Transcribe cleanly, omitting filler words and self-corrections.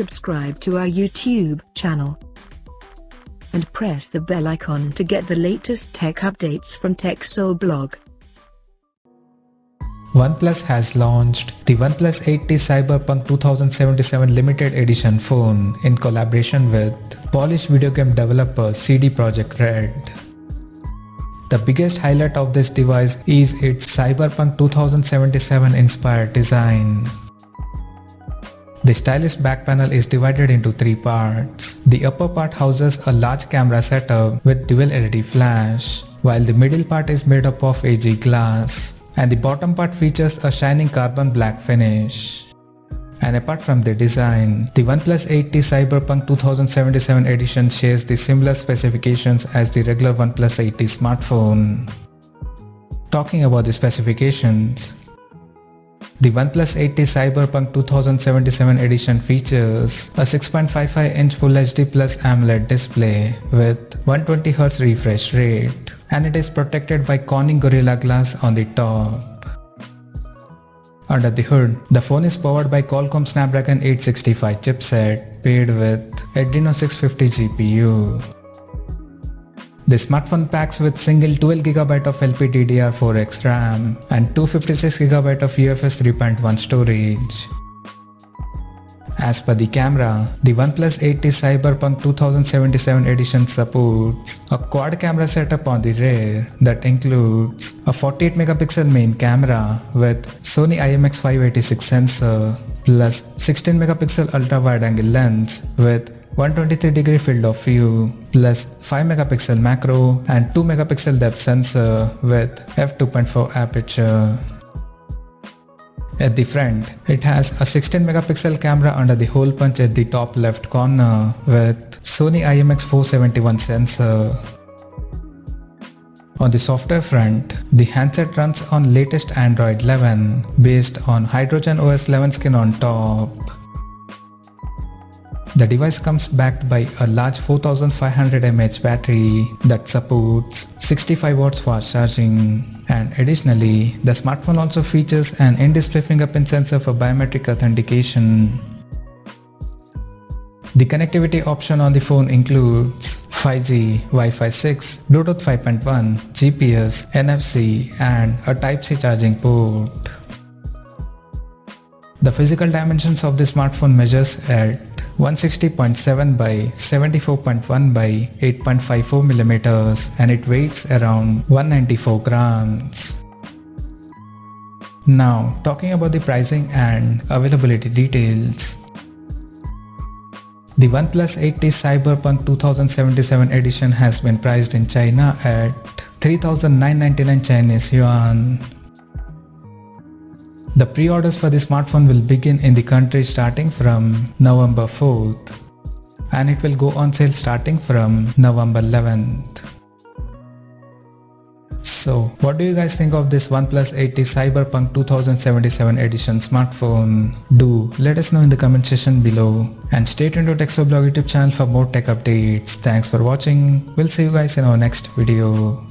subscribe to our YouTube channel and press the bell icon to get the latest tech updates from TechSole Blog. OnePlus has launched the OnePlus 8T Cyberpunk 2077 limited edition phone in collaboration with Polish video game developer CD Projekt Red. The biggest highlight of this device is its Cyberpunk 2077 inspired design. The stylish back panel is divided into three parts. The upper part houses a large camera setup with dual LED flash, while the middle part is made up of AG glass, and the bottom part features a shining carbon black finish. And apart from the design, the OnePlus 8T Cyberpunk 2077 edition shares the similar specifications as the regular OnePlus 8T smartphone. Talking about the specifications, the OnePlus 8T Cyberpunk 2077 edition features a 6.55-inch Full HD Plus AMOLED display with 120Hz refresh rate, and it is protected by Corning Gorilla Glass on the top. Under the hood, the phone is powered by Qualcomm Snapdragon 865 chipset paired with Adreno 650 GPU. The smartphone packs with single 12GB of LPDDR4X RAM and 256GB of UFS 3.1 storage. As per the camera, the OnePlus 8T Cyberpunk 2077 edition supports a quad camera setup on the rear that includes a 48MP main camera with Sony IMX586 sensor plus 16MP ultra-wide angle lens with 123° field of view plus 5MP macro and 2MP depth sensor with f2.4 aperture. At the front, it has a 16MP camera under the hole punch at the top left corner with Sony IMX471 sensor. On the software front, the handset runs on latest Android 11 based on Hydrogen OS 11 skin on top. The device comes backed by a large 4500 mAh battery that supports 65 watts fast charging, and additionally, the smartphone also features an in-display fingerprint sensor for biometric authentication. The connectivity option on the phone includes 5G, Wi-Fi 6, Bluetooth 5.1, GPS, NFC, and a Type-C charging port. The physical dimensions of the smartphone measures at 160.7 by 74.1 by 8.54mm and it weighs around 194 grams. Now, talking about the pricing and availability details. The OnePlus 8T Cyberpunk 2077 edition has been priced in China at 3,999 Chinese yuan. The pre-orders for the smartphone will begin in the country starting from November 4th, and it will go on sale starting from November 11th. So, what do you guys think of this OnePlus 8T Cyberpunk 2077 edition smartphone? Do let us know in the comment section below, and stay tuned to TechSole Blog YouTube channel for more tech updates. Thanks for watching. We'll see you guys in our next video.